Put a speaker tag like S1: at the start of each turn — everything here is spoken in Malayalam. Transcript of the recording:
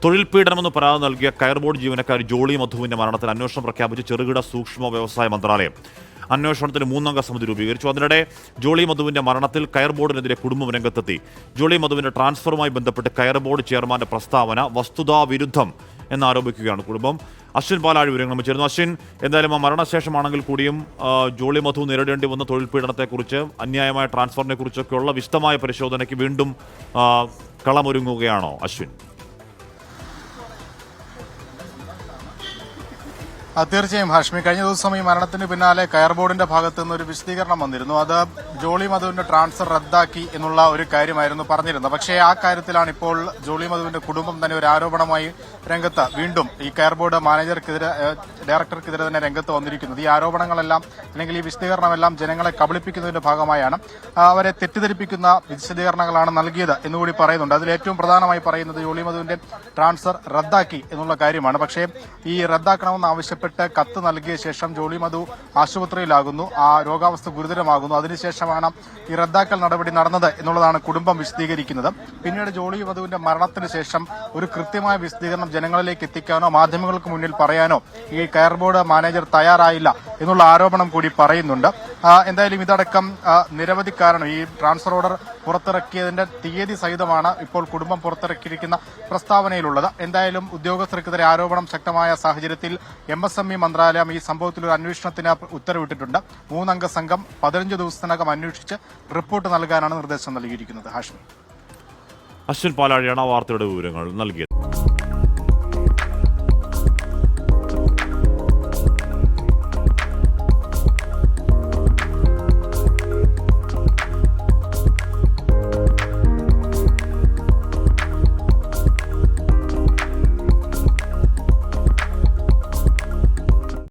S1: തൊഴിൽ പീഡനമെന്ന് പരാതി നൽകിയ കയർ ബോർഡ് ജീവനക്കാരി ജോളി മധുവിന്റെ മരണത്തിൽ അന്വേഷണം പ്രഖ്യാപിച്ച് ചെറുകിട സൂക്ഷ്മ വ്യവസായ മന്ത്രാലയം അന്വേഷണത്തിന് 3-അംഗ സമിതി രൂപീകരിച്ചു. അതിനിടെ ജോളി മധുവിന്റെ മരണത്തിൽ കയർ ബോർഡിനെതിരെ കുടുംബം രംഗത്തെത്തി. ജോളി മധുവിന്റെ ട്രാൻസ്ഫറുമായി ബന്ധപ്പെട്ട് കയർ ബോർഡ് ചെയർമാന്റെ പ്രസ്താവന വസ്തുതാവിരുദ്ധം എന്നാരോപിക്കുകയാണ് കുടുംബം. അശ്വിൻ പാലാഴി വിവരങ്ങൾ ചേരുന്നു. അശ്വിൻ, എന്തായാലും ആ മരണശേഷമാണെങ്കിൽ കൂടിയും ജോളി മധു നേരിടേണ്ടി വന്ന തൊഴിൽ പീഡനത്തെക്കുറിച്ച്, അന്യായമായ ട്രാൻസ്ഫറിനെ കുറിച്ചൊക്കെയുള്ള വിശദമായ പരിശോധനയ്ക്ക് വീണ്ടും കളമൊരുങ്ങുകയാണോ അശ്വിൻ?
S2: തീർച്ചയായും ഹാഷ്മി, കഴിഞ്ഞ ദിവസം ഈ മരണത്തിന് പിന്നാലെ കയർ ബോർഡിന്റെ ഭാഗത്തു നിന്ന് ഒരു വിശദീകരണം വന്നിരുന്നു. അത് ജോളി മധുവിന്റെ ട്രാൻസ്ഫർ റദ്ദാക്കി എന്നുള്ള ഒരു കാര്യമായിരുന്നു പറഞ്ഞിരുന്നത്. പക്ഷേ ആ കാര്യത്തിലാണ് ഇപ്പോൾ ജോളി മധുവിന്റെ കുടുംബം തന്നെ ഒരു ആരോപണമായി രംഗത്ത് വീണ്ടും ഈ കയർ ബോർഡ് ഡയറക്ടർക്കെതിരെ തന്നെ രംഗത്ത് വന്നിരിക്കുന്നത്. ഈ ആരോപണങ്ങളെല്ലാം അല്ലെങ്കിൽ ഈ വിശദീകരണമെല്ലാം ജനങ്ങളെ കബളിപ്പിക്കുന്നതിന്റെ ഭാഗമായാണ്, അവരെ തെറ്റിദ്ധരിപ്പിക്കുന്ന വിശദീകരണങ്ങളാണ് നൽകിയത് എന്നുകൂടി പറയുന്നുണ്ട്. അതിൽ ഏറ്റവും പ്രധാനമായി പറയുന്നത് ജോളി മധുവിന്റെ ട്രാൻസ്ഫർ റദ്ദാക്കി എന്നുള്ള കാര്യമാണ്. പക്ഷേ ഈ റദ്ദാക്കണമെന്ന് ആവശ്യപ്പെട്ട് കത്ത് നൽകിയ ശേഷം ജോളി മധു ആശുപത്രിയിലാകുന്നു, ആ രോഗാവസ്ഥ ഗുരുതരമാകുന്നു. അതിനുശേഷമാണ് ഈ റദ്ദാക്കൽ നടപടി നടന്നത് എന്നുള്ളതാണ് കുടുംബം വിശദീകരിക്കുന്നത്. പിന്നീട് ജോളി മധുവിന്റെ മരണത്തിന് ശേഷം ഒരു കൃത്യമായ വിശദീകരണം ജനങ്ങളിലേക്ക് എത്തിക്കാനോ മാധ്യമങ്ങൾക്ക് മുന്നിൽ പറയാനോ ഈ കയർ ബോർഡ് മാനേജർ തയ്യാറായില്ല എന്നുള്ള ആരോപണം കൂടി പറയുന്നുണ്ട്. എന്തായാലും ഇതടക്കം നിരവധി കാരണം ഈ ട്രാൻസ്ഫർ ഓർഡർ പുറത്തിറക്കിയതിന്റെ തീയതി സഹിതമാണ് ഇപ്പോൾ കുടുംബം പുറത്തിറക്കിയിരിക്കുന്ന പ്രസ്താവനയിലുള്ളത്. എന്തായാലും ഉദ്യോഗസ്ഥർക്കെതിരെ ആരോപണം ശക്തമായ സാഹചര്യത്തിൽ MSME മന്ത്രാലയം ഈ സംഭവത്തിൽ ഒരു അന്വേഷണത്തിന് ഉത്തരവിട്ടിട്ടുണ്ട്. 3-അംഗ സംഘം 15 ദിവസത്തിനകം അന്വേഷിച്ച് റിപ്പോർട്ട് നൽകാനാണ് നിർദ്ദേശം നൽകിയിരിക്കുന്നത്. ഹാഷ്മി,
S1: അശ്വിൻ പാലാഴിയാണ് ആ വാർത്തയുടെ വിവരങ്ങൾ നൽകിയത്.